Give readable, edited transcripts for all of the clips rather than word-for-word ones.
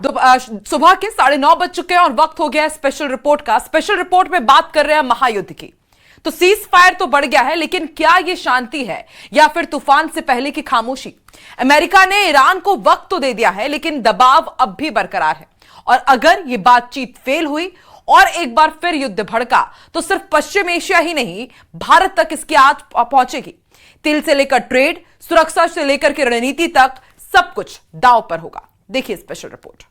सुबह के 9:30 बज चुके हैं और वक्त हो गया है स्पेशल रिपोर्ट का। स्पेशल रिपोर्ट में बात कर रहे हैं महायुद्ध की। तो सीज फायर तो बढ़ गया है, लेकिन क्या यह शांति है या फिर तूफान से पहले की खामोशी? अमेरिका ने ईरान को वक्त तो दे दिया है, लेकिन दबाव अब भी बरकरार है। और अगर यह बातचीत फेल हुई और एक बार फिर युद्ध भड़का तो सिर्फ पश्चिम एशिया ही नहीं, भारत तक इसकी आग पहुंचेगी। तेल से लेकर ट्रेड, सुरक्षा से लेकर के रणनीति तक सब कुछ दांव पर होगा। देखिए स्पेशल रिपोर्ट।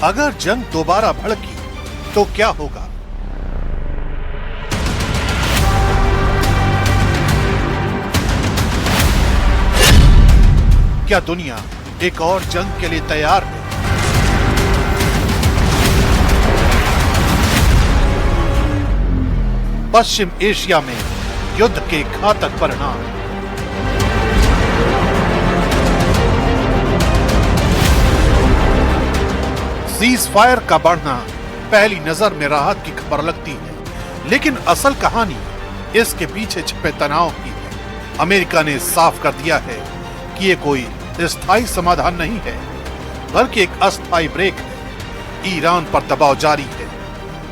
अगर जंग दोबारा भड़की तो क्या होगा? क्या दुनिया एक और जंग के लिए तैयार है? पश्चिम एशिया में युद्ध के घातक परिणाम। सीज फायर का बढ़ना पहली नजर में राहत की खबर लगती है, लेकिन असल कहानी इसके पीछे छिपे तनाव की है। अमेरिका ने साफ कर दिया है कि ये कोई स्थायी समाधान नहीं है, बल्कि एक अस्थायी ब्रेक है। ईरान पर दबाव जारी है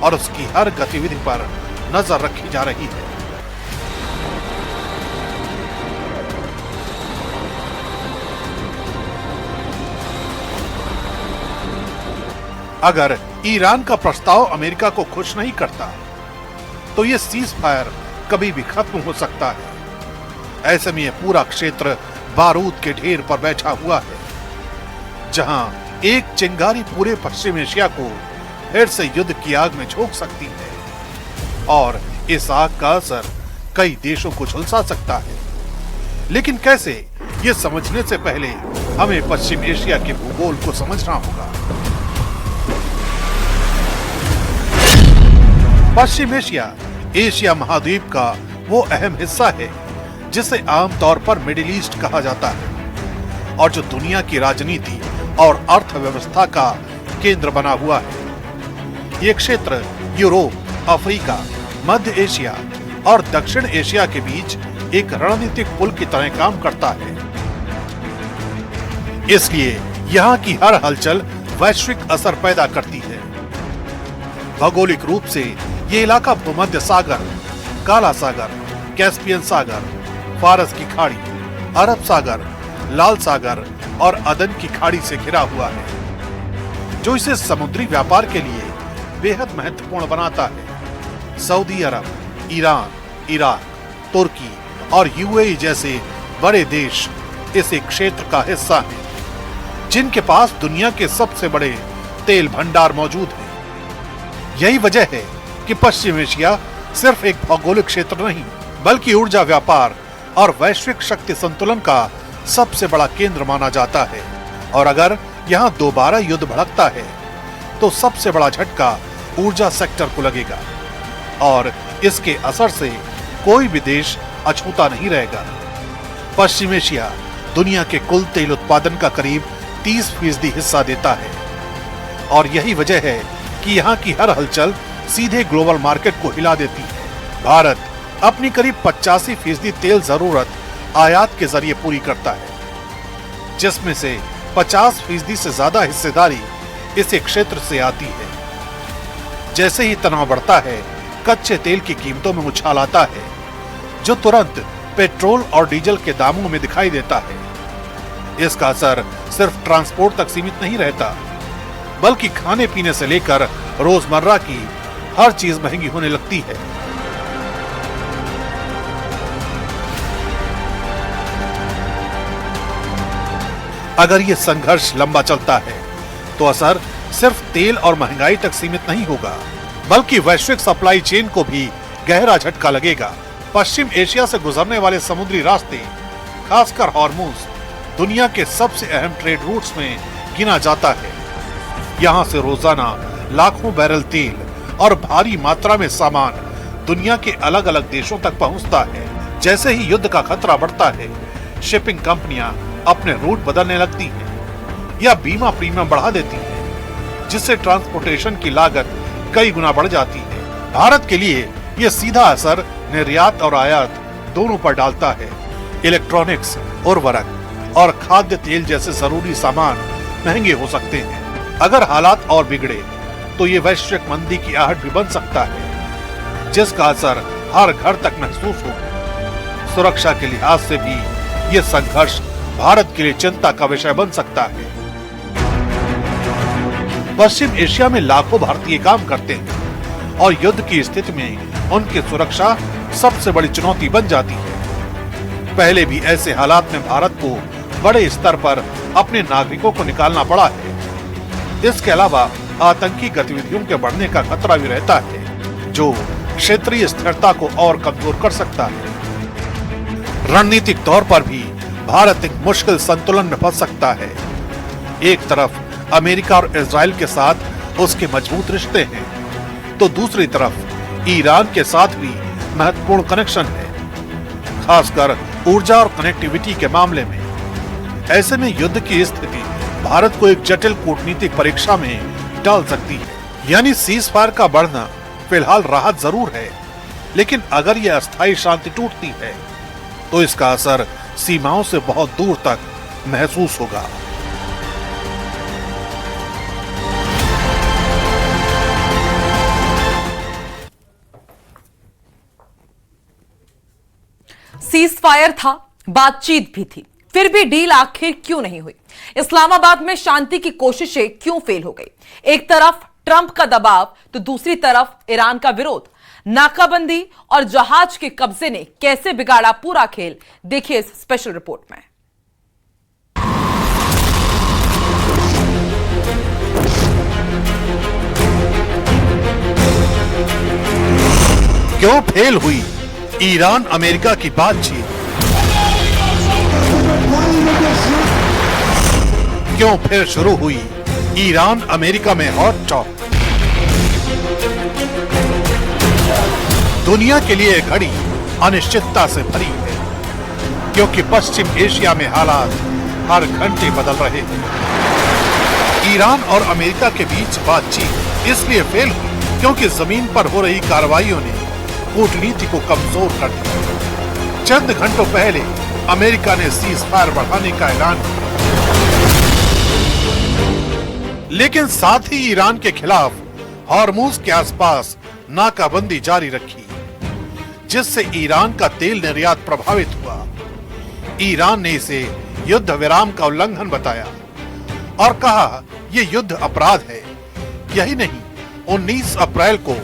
और उसकी हर गतिविधि पर नजर रखी जा रही है। अगर ईरान का प्रस्ताव अमेरिका को खुश नहीं करता, तो ये सीज फायर कभी भी खत्म हो सकता है। ऐसे में यह पूरा क्षेत्र बारूद के ढेर पर बैठा हुआ है, जहां एक चिंगारी पूरे पश्चिम एशिया को फिर से युद्ध की आग में झोंक सकती है और इस आग का असर कई देशों को झुलसा सकता है। लेकिन कैसे, ये समझने से पहले हमें पश्चिम एशिया के भूगोल को समझना होगा। पश्चिम एशिया एशिया महाद्वीप का वो अहम हिस्सा है जिसे आमतौर पर मिडिल ईस्ट कहा जाता है और जो दुनिया की राजनीति और अर्थव्यवस्था का केंद्र बना हुआ है। ये क्षेत्र यूरोप, अफ्रीका, मध्य एशिया और दक्षिण एशिया के बीच एक रणनीतिक पुल की तरह काम करता है। इसलिए यहाँ की हर हलचल वैश्विक असर पैदा करती है। भौगोलिक रूप से ये इलाका भूमध्य सागर, काला सागर, कैस्पियन सागर, फारस की खाड़ी, अरब सागर, लाल सागर और अदन की खाड़ी से घिरा हुआ है, जो इसे समुद्री व्यापार के लिए बेहद महत्वपूर्ण बनाता है। सऊदी अरब, ईरान, इराक, तुर्की और यूएई जैसे बड़े देश इस क्षेत्र का हिस्सा हैं, जिनके पास दुनिया के सबसे बड़े तेल भंडार मौजूद हैं। यही वजह है कि पश्चिम एशिया सिर्फ एक भौगोलिक क्षेत्र नहीं, बल्कि ऊर्जा व्यापार और वैश्विक शक्ति संतुलन का सबसे बड़ा केंद्र माना जाता है। और अगर यहाँ दोबारा युद्ध भड़कता है, तो सबसे बड़ा झटका ऊर्जा सेक्टर को लगेगा और इसके असर से कोई भी देश अछूता नहीं रहेगा। पश्चिम एशिया दुनिया के कुल तेल उत्पादन का करीब 30% हिस्सा देता है और यही वजह है कि यहाँ की हर हलचल सीधे ग्लोबल मार्केट को हिला देती है। भारत अपनी करीब 85% तेल जरूरत आयात के जरिए पूरी करता है, जिसमें से 50% से ज्यादा हिस्सेदारी इस क्षेत्र से आती है। जैसे ही तनाव बढ़ता है, कच्चे तेल की कीमतों में उछाल आता है, जो तुरंत पेट्रोल और डीजल के दामों में दिखाई देता है। इसका असर सिर्फ ट्रांसपोर्ट तक सीमित नहीं रहता, बल्कि खाने पीने से लेकर रोजमर्रा की हर चीज महंगी होने लगती है। अगर ये संघर्ष लंबा चलता है, तो असर सिर्फ तेल और महंगाई तक सीमित नहीं होगा, बल्कि वैश्विक सप्लाई चेन को भी गहरा झटका लगेगा। पश्चिम एशिया से गुजरने वाले समुद्री रास्ते, खासकर हॉर्मुज, दुनिया के सबसे अहम ट्रेड रूट्स में गिना जाता है। यहाँ से रोजाना लाखों बैरल तेल और भारी मात्रा में सामान दुनिया के अलग अलग देशों तक पहुंचता है। जैसे ही युद्ध का खतरा बढ़ता है, शिपिंग कंपनियां अपने रूट बदलने लगती हैं या बीमा प्रीमियम बढ़ा देती हैं, जिससे ट्रांसपोर्टेशन की लागत कई गुना बढ़ जाती है। भारत के लिए यह सीधा असर निर्यात और आयात दोनों पर डालता है। इलेक्ट्रॉनिक्स, उर्वरक और खाद्य तेल जैसे जरूरी सामान महंगे हो सकते हैं। अगर हालात और बिगड़े तो ये वैश्विक मंदी की आहट भी बन सकता है, जिसका असर हर घर तक महसूस होगा। सुरक्षा के लिहाज से भी ये संघर्ष भारत के लिए चिंता का विषय बन सकता है। पश्चिम एशिया में लाखों भारतीय काम करते हैं और युद्ध की स्थिति में उनकी सुरक्षा सबसे बड़ी चुनौती बन जाती है। पहले भी ऐसे हालात में भारत को बड़े स्तर पर अपने नागरिकों को निकालना पड़ा है। इसके अलावा आतंकी गतिविधियों के बढ़ने का खतरा भी रहता है, जो क्षेत्रीय स्थिरता को और कमजोर कर सकता है। रणनीतिक तौर पर भी भारत एक मुश्किल संतुलन में फंस सकता है। एक तरफ अमेरिका और इजराइल के साथ उसके मजबूत रिश्ते हैं, तो दूसरी तरफ ईरान के साथ भी महत्वपूर्ण कनेक्शन है, खासकर ऊर्जा और कनेक्टिविटी के मामले में। ऐसे में युद्ध की स्थिति भारत को एक जटिल कूटनीतिक परीक्षा में डाल सकती है। यानी सीज फायर का बढ़ना फिलहाल राहत जरूर है, लेकिन अगर यह अस्थायी शांति टूटती है तो इसका असर सीमाओं से बहुत दूर तक महसूस होगा। सीज फायर था, बातचीत भी थी, फिर भी डील आखिर क्यों नहीं हुई? इस्लामाबाद में शांति की कोशिशें क्यों फेल हो गई? एक तरफ ट्रंप का दबाव तो दूसरी तरफ ईरान का विरोध। नाकाबंदी और जहाज के कब्जे ने कैसे बिगाड़ा पूरा खेल, देखिए इस स्पेशल रिपोर्ट में। क्यों फेल हुई ईरान अमेरिका की बातचीत? क्यों फिर शुरू हुई ईरान अमेरिका में हॉट टॉक? दुनिया के लिए घड़ी अनिश्चितता से भरी है, क्योंकि पश्चिम एशिया में हालात हर घंटे बदल रहे हैं। ईरान और अमेरिका के बीच बातचीत इसलिए फेल हुई क्योंकि जमीन पर हो रही कार्रवाइयों ने कूटनीति को कमजोर कर दिया। चंद घंटों पहले अमेरिका ने सीज फायर बढ़ाने का ऐलान किया, लेकिन साथ ही ईरान के खिलाफ हॉर्मुज के आसपास नाकाबंदी जारी रखी, जिससे ईरान का तेल निर्यात प्रभावित हुआ। ईरान ने इसे युद्ध विराम का उल्लंघन बताया और कहा यह युद्ध अपराध है। यही नहीं, 19 अप्रैल को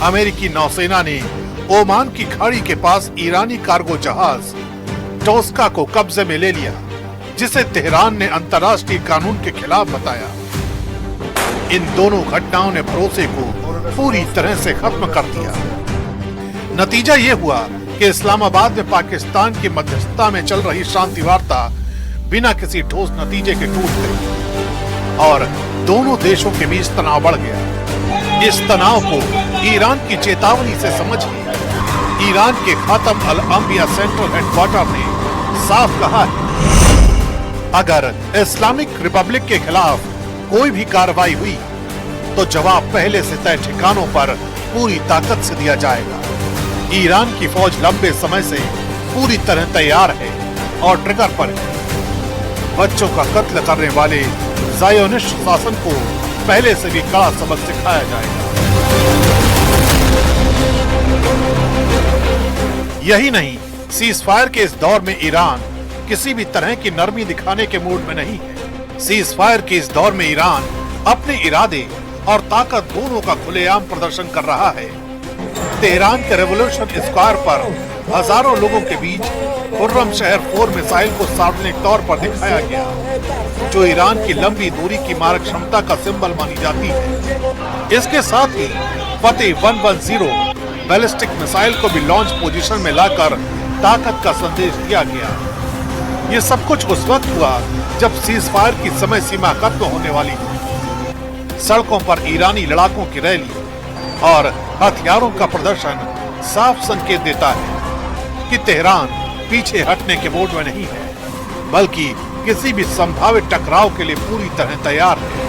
अमेरिकी नौसेना ने ओमान की खाड़ी के पास ईरानी कार्गो जहाज टोस्का को कब्जे में ले लिया, जिसे तेहरान ने अंतर्राष्ट्रीय कानून के खिलाफ बताया। इन दोनों घटनाओं ने भरोसे को पूरी तरह से खत्म कर दिया। नतीजा ये हुआ कि इस्लामाबाद में पाकिस्तान की मध्यस्थता में चल रही शांति वार्ता बिना किसी ठोस नतीजे के टूट गई और दोनों देशों के बीच तनाव बढ़ गया। इस तनाव को ईरान की चेतावनी से समझिए। ईरान के खातम अल अंबिया सेंट्रल हेडक्वार्टर ने साफ कहा है, अगर इस्लामिक रिपब्लिक के खिलाफ कोई भी कार्रवाई हुई तो जवाब पहले से तय ठिकानों पर पूरी ताकत से दिया जाएगा। ईरान की फौज लंबे समय से पूरी तरह तैयार है और ट्रिगर पर है। बच्चों का कत्ल करने वाले ज़ायोनिस्ट शासन को पहले से भी कड़ा सबक सिखाया जाएगा। यही नहीं, सीज फायर के इस दौर में ईरान किसी भी तरह की नरमी दिखाने के मूड में नहीं है। सीज फायर के इस दौर में ईरान अपने इरादे और ताकत दोनों का खुलेआम प्रदर्शन कर रहा है। तेहरान के रेवोल्यूशन स्क्वायर पर हजारों लोगों के बीच खुर्रम शहर 4 मिसाइल को सार्वजनिक तौर पर दिखाया गया, जो ईरान की लंबी दूरी की मारक क्षमता का सिंबल मानी जाती है। इसके साथ ही फतेह 110 बैलिस्टिक मिसाइल को भी लॉन्च पोजीशन में लाकर ताकत का संदेश दिया गया। ये सब कुछ उस वक्त हुआ जब सीज फायर की समय सीमा खत्म होने वाली थी। सड़कों पर ईरानी लड़ाकों की रैली और हथियारों का प्रदर्शन साफ संकेत देता है कि तेहरान पीछे हटने के मूड में नहीं है, बल्कि किसी भी संभावित टकराव के लिए पूरी तरह तैयार है।